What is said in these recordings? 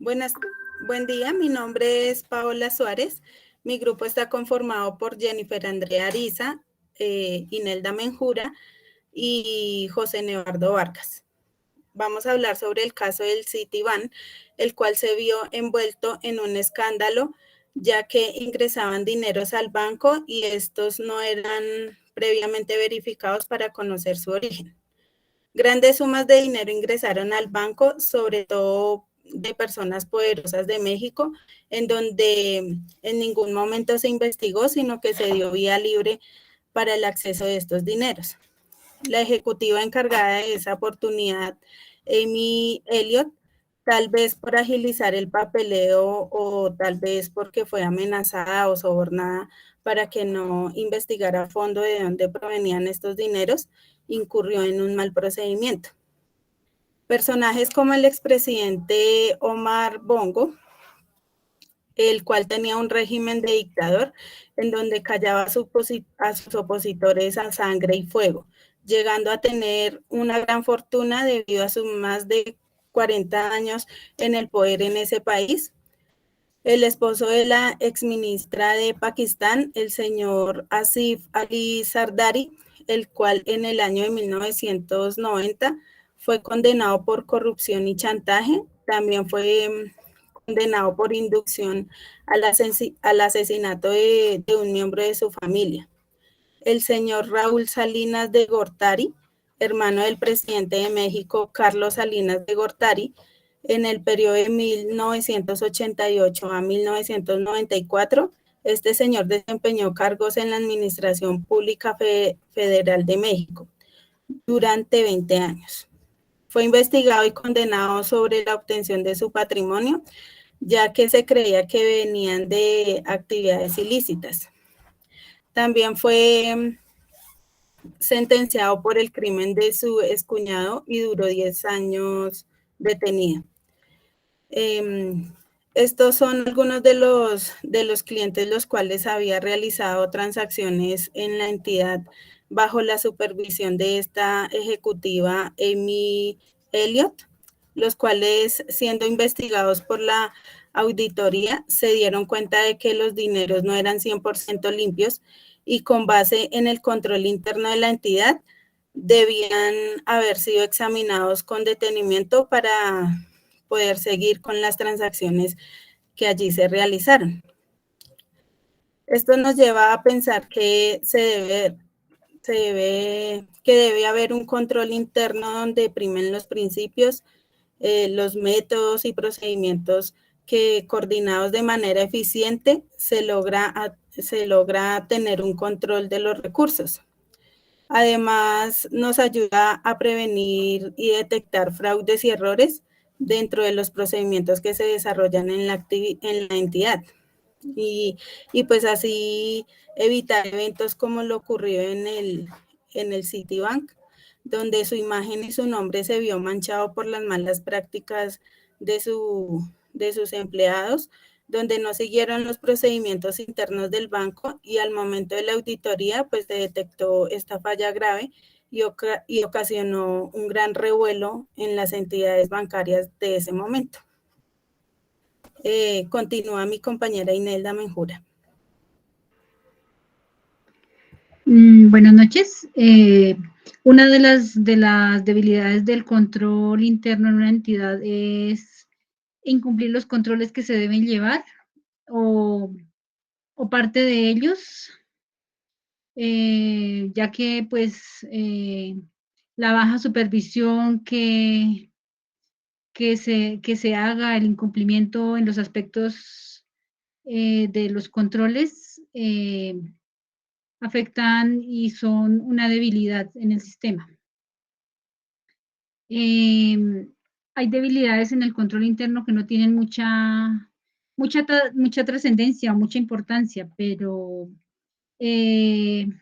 Buenas, buen día, mi nombre es Paola Suárez. Mi grupo está conformado por Jennifer Andrea Ariza, Inelda Menjura y José Nevardo Vargas. Vamos a hablar sobre el caso del Citibank, el cual se vio envuelto en un escándalo, ya que ingresaban dineros al banco y estos no eran previamente verificados para conocer su origen. Grandes sumas de dinero ingresaron al banco, sobre todo de personas poderosas de México, en donde en ningún momento se investigó, sino que se dio vía libre para el acceso de estos dineros. La ejecutiva encargada de esa oportunidad, Amy Elliott, tal vez por agilizar el papeleo o tal vez porque fue amenazada o sobornada para que no investigara a fondo de dónde provenían estos dineros, incurrió en un mal procedimiento. Personajes como el expresidente Omar Bongo, el cual tenía un régimen de dictador en donde callaba a sus opositores a sangre y fuego, llegando a tener una gran fortuna debido a sus más de 40 años en el poder en ese país. El esposo de la exministra de Pakistán, el señor Asif Ali Zardari, el cual en el año de 1990 fue condenado por corrupción y chantaje. También fue condenado por inducción al asesinato de un miembro de su familia. El señor Raúl Salinas de Gortari, hermano del presidente de México, Carlos Salinas de Gortari, en el periodo de 1988 a 1994, este señor desempeñó cargos en la Administración Pública Federal de México durante 20 años. Fue investigado y condenado sobre la obtención de su patrimonio, ya que se creía que venían de actividades ilícitas. También fue sentenciado por el crimen de su excuñado y duró 10 años detenido. Estos son algunos de los clientes los cuales había realizado transacciones en la entidad bajo la supervisión de esta ejecutiva Amy Elliott, los cuales, siendo investigados por la auditoría, se dieron cuenta de que los dineros no eran 100% limpios y con base en el control interno de la entidad debían haber sido examinados con detenimiento para poder seguir con las transacciones que allí se realizaron. Esto nos lleva a pensar que debe haber un control interno donde primen los principios, los métodos y procedimientos que coordinados de manera eficiente se logra tener un control de los recursos. Además, nos ayuda a prevenir y detectar fraudes y errores dentro de los procedimientos que se desarrollan en la entidad. Y pues así evitar eventos como lo ocurrió en el Citibank, donde su imagen y su nombre se vio manchado por las malas prácticas de sus empleados, donde no siguieron los procedimientos internos del banco y al momento de la auditoría pues se detectó esta falla grave y ocasionó un gran revuelo en las entidades bancarias de ese momento. Continúa mi compañera Inelda Menjura. Buenas noches. Una de las debilidades del control interno en una entidad es incumplir los controles que se deben llevar o parte de ellos, ya que pues la baja supervisión que se haga, el incumplimiento en los aspectos de los controles afectan y son una debilidad en el sistema. Hay debilidades en el control interno que no tienen mucha trascendencia o mucha importancia, pero en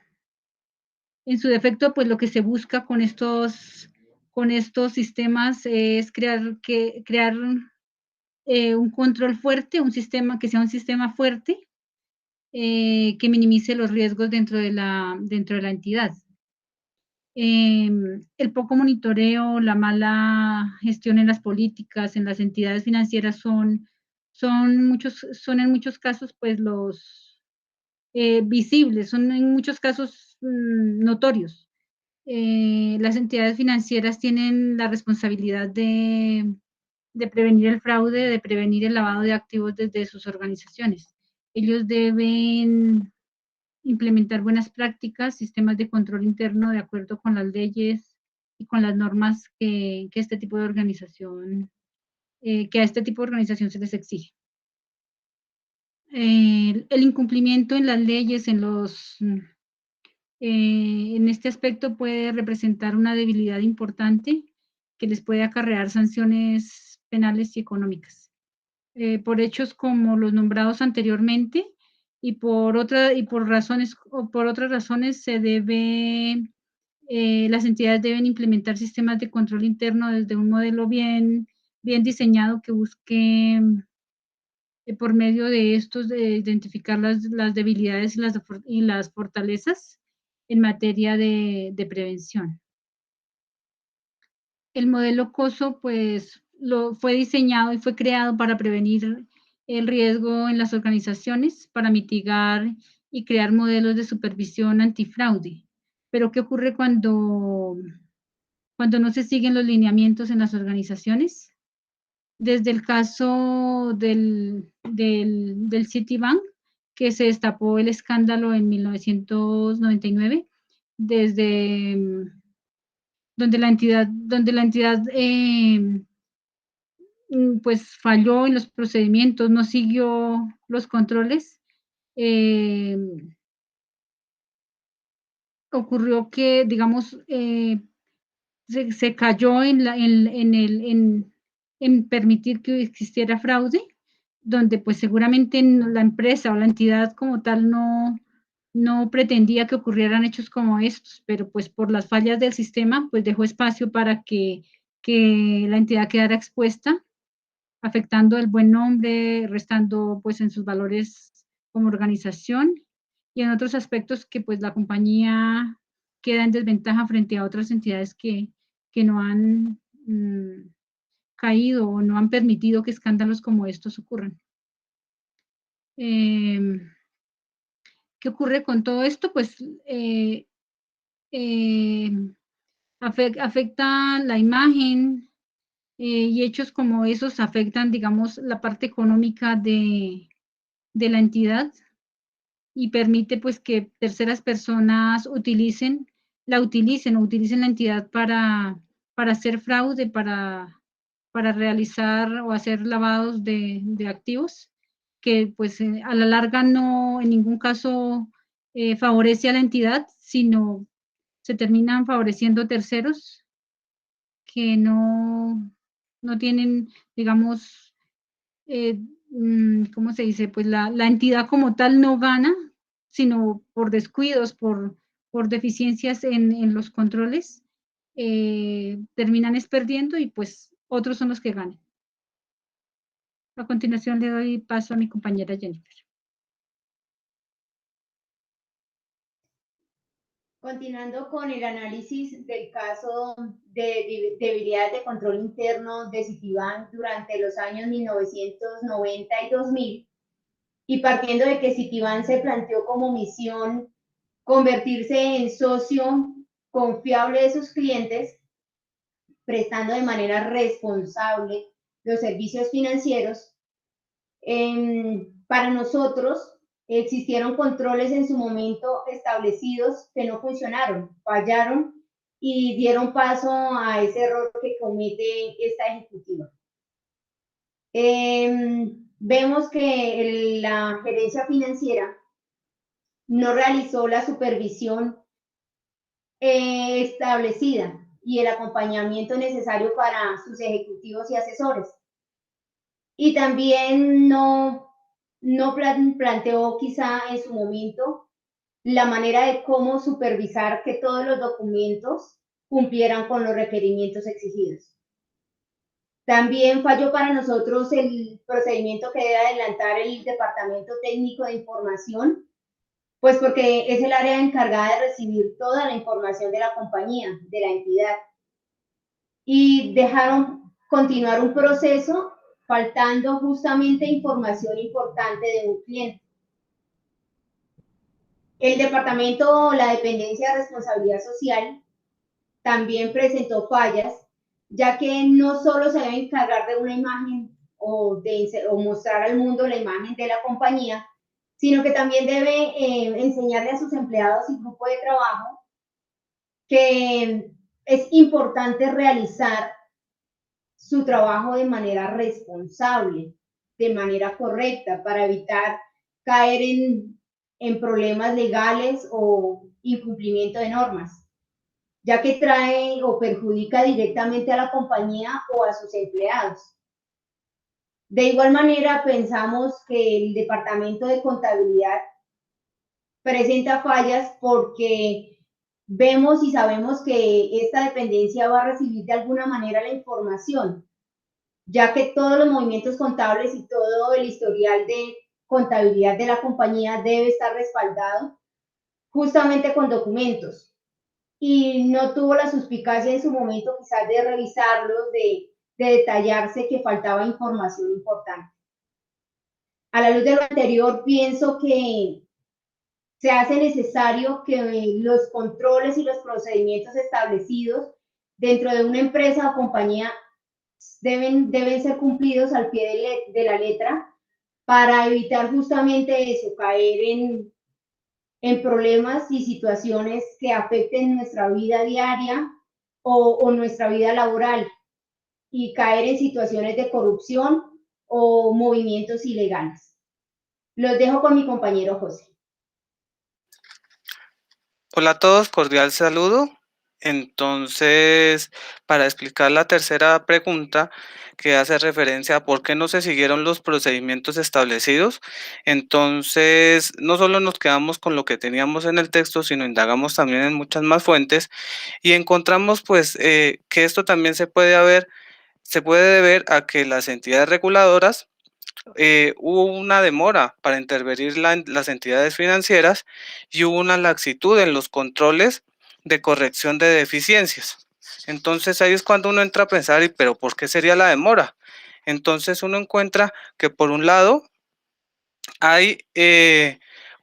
su defecto, pues lo que se busca con estos sistemas es crear un control fuerte, un sistema que sea un sistema fuerte, que minimice los riesgos dentro de la entidad. El poco monitoreo, la mala gestión en las políticas, en las entidades financieras son en muchos casos, pues, los visibles, son en muchos casos notorios. Las entidades financieras tienen la responsabilidad de prevenir el fraude, de prevenir el lavado de activos desde sus organizaciones. Ellos deben implementar buenas prácticas, sistemas de control interno de acuerdo con las leyes y con las normas que este tipo de organización, que a este tipo de organización se les exige. El incumplimiento en las leyes, en este aspecto puede representar una debilidad importante que les puede acarrear sanciones penales y económicas. Por hechos como los nombrados anteriormente y por otras razones las entidades deben implementar sistemas de control interno desde un modelo bien diseñado que busque por medio de estos de identificar las debilidades y las fortalezas en materia de prevención. El modelo COSO, pues, fue diseñado y fue creado para prevenir el riesgo en las organizaciones, para mitigar y crear modelos de supervisión antifraude. Pero, ¿qué ocurre cuando no se siguen los lineamientos en las organizaciones? Desde el caso del Citibank, que se destapó el escándalo en 1999, desde donde la entidad pues falló en los procedimientos, no siguió los controles. Ocurrió que, digamos, se cayó en permitir que existiera fraude, donde pues seguramente la empresa o la entidad como tal no pretendía que ocurrieran hechos como estos, pero pues por las fallas del sistema, pues dejó espacio para que la entidad quedara expuesta, afectando el buen nombre, restando pues en sus valores como organización y en otros aspectos que pues la compañía queda en desventaja frente a otras entidades que no han caído o no han permitido que escándalos como estos ocurran. ¿Qué ocurre con todo esto? Pues afecta la imagen y hechos como esos afectan, digamos, la parte económica de la entidad y permite pues que terceras personas utilicen la entidad para hacer fraude, para realizar o hacer lavados de activos, que pues a la larga no en ningún caso favorece a la entidad, sino se terminan favoreciendo terceros que no tienen, digamos, ¿cómo se dice? Pues la entidad como tal no gana, sino por descuidos, por deficiencias en los controles, terminan perdiendo y pues otros son los que ganan. A continuación le doy paso a mi compañera Jennifer. Continuando con el análisis del caso de debilidades de control interno de Citibank durante los años 1990 y 2000, y partiendo de que Citibank se planteó como misión convertirse en socio confiable de sus clientes, prestando de manera responsable los servicios financieros, para nosotros existieron controles en su momento establecidos que no funcionaron, fallaron y dieron paso a ese error que comete esta ejecutiva. Vemos que la gerencia financiera no realizó la supervisión establecida y el acompañamiento necesario para sus ejecutivos y asesores. Y también no planteó quizá en su momento la manera de cómo supervisar que todos los documentos cumplieran con los requerimientos exigidos. También falló para nosotros el procedimiento que debe adelantar el Departamento Técnico de Información pues porque es el área encargada de recibir toda la información de la compañía, de la entidad. Y dejaron continuar un proceso faltando justamente información importante de un cliente. El departamento o la dependencia de responsabilidad social también presentó fallas, ya que no solo se debe encargar de una imagen o mostrar al mundo la imagen de la compañía, sino que también debe enseñarle a sus empleados y grupo de trabajo que es importante realizar su trabajo de manera responsable, de manera correcta, para evitar caer en problemas legales o incumplimiento de normas, ya que trae o perjudica directamente a la compañía o a sus empleados. De igual manera, pensamos que el Departamento de Contabilidad presenta fallas porque vemos y sabemos que esta dependencia va a recibir de alguna manera la información, ya que todos los movimientos contables y todo el historial de contabilidad de la compañía debe estar respaldado justamente con documentos. Y no tuvo la suspicacia en su momento quizás de revisarlos, de detallarse que faltaba información importante. A la luz de lo anterior, pienso que se hace necesario que los controles y los procedimientos establecidos dentro de una empresa o compañía deben ser cumplidos al pie de la letra para evitar justamente eso, caer en problemas y situaciones que afecten nuestra vida diaria o nuestra vida laboral y caer en situaciones de corrupción o movimientos ilegales. Los dejo con mi compañero José. Hola a todos, cordial saludo. Entonces, para explicar la tercera pregunta que hace referencia a por qué no se siguieron los procedimientos establecidos, entonces no solo nos quedamos con lo que teníamos en el texto, sino indagamos también en muchas más fuentes y encontramos pues que esto también se puede deber a que las entidades reguladoras hubo una demora para intervenir las entidades financieras y hubo una laxitud en los controles de corrección de deficiencias. Entonces ahí es cuando uno entra a pensar, pero ¿por qué sería la demora? Entonces uno encuentra que por un lado hay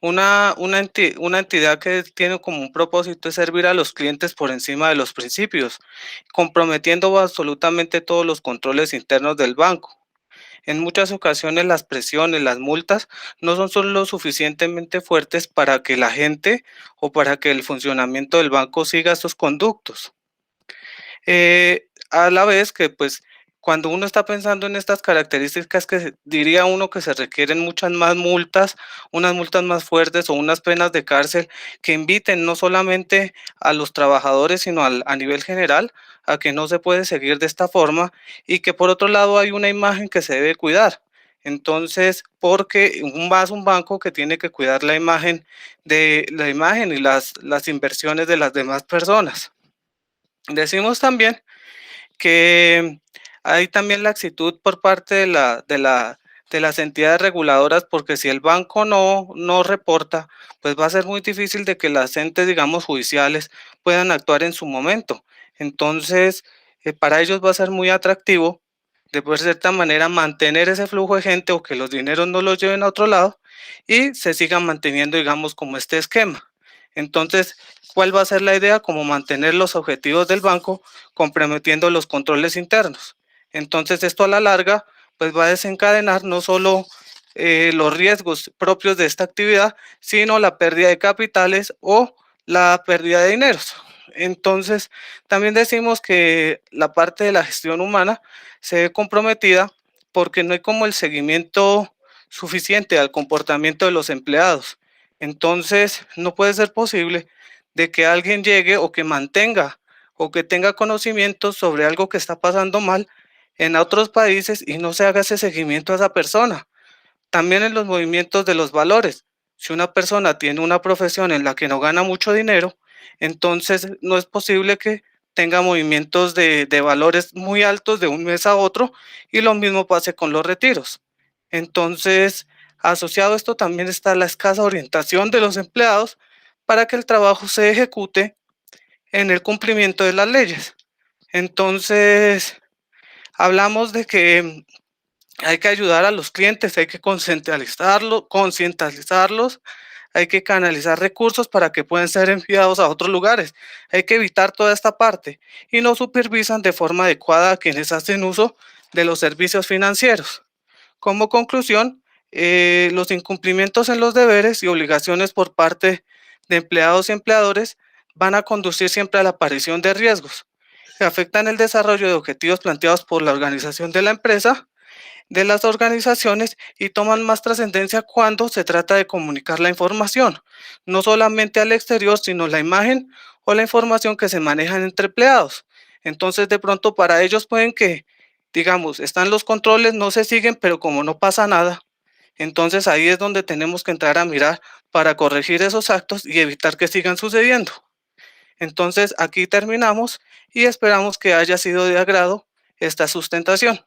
una entidad que tiene como un propósito de servir a los clientes por encima de los principios, comprometiendo absolutamente todos los controles internos del banco. En muchas ocasiones las presiones, las multas no son solo lo suficientemente fuertes para que la gente o para que el funcionamiento del banco siga estos conductos. A la vez que pues cuando uno está pensando en estas características que diría uno que se requieren muchas más multas, unas multas más fuertes o unas penas de cárcel que inviten no solamente a los trabajadores sino a nivel general a que no se puede seguir de esta forma y que por otro lado hay una imagen que se debe cuidar. Entonces, porque un banco que tiene que cuidar la imagen y las inversiones de las demás personas. Decimos también que hay también la laxitud por parte de las entidades reguladoras, porque si el banco no reporta, pues va a ser muy difícil de que las entes, digamos, judiciales puedan actuar en su momento. Entonces, para ellos va a ser muy atractivo de poder de cierta manera mantener ese flujo de gente o que los dineros no los lleven a otro lado y se sigan manteniendo, digamos, como este esquema. Entonces, ¿cuál va a ser la idea? Como mantener los objetivos del banco comprometiendo los controles internos. Entonces, esto a la larga, pues va a desencadenar no solo los riesgos propios de esta actividad, sino la pérdida de capitales o la pérdida de dineros. Entonces, también decimos que la parte de la gestión humana se ve comprometida porque no hay como el seguimiento suficiente al comportamiento de los empleados. Entonces, no puede ser posible de que alguien llegue o que mantenga o que tenga conocimiento sobre algo que está pasando mal en otros países y no se haga ese seguimiento a esa persona. También en los movimientos de los valores. Si una persona tiene una profesión en la que no gana mucho dinero, entonces no es posible que tenga movimientos de valores muy altos de un mes a otro y lo mismo pase con los retiros. Entonces Asociado a esto también está la escasa orientación de los empleados para que el trabajo se ejecute en el cumplimiento de las leyes. Entonces, hablamos de que hay que ayudar a los clientes, hay que concientizarlos, hay que canalizar recursos para que puedan ser enviados a otros lugares. Hay que evitar toda esta parte y no supervisan de forma adecuada a quienes hacen uso de los servicios financieros. Como conclusión, los incumplimientos en los deberes y obligaciones por parte de empleados y empleadores van a conducir siempre a la aparición de riesgos que afectan el desarrollo de objetivos planteados por la organización de la empresa, de las organizaciones, y toman más trascendencia cuando se trata de comunicar la información, no solamente al exterior, sino la imagen o la información que se manejan entre empleados. Entonces, de pronto para ellos pueden que, digamos, están los controles, no se siguen, pero como no pasa nada, entonces ahí es donde tenemos que entrar a mirar para corregir esos actos y evitar que sigan sucediendo. Entonces, aquí terminamos y esperamos que haya sido de agrado esta sustentación.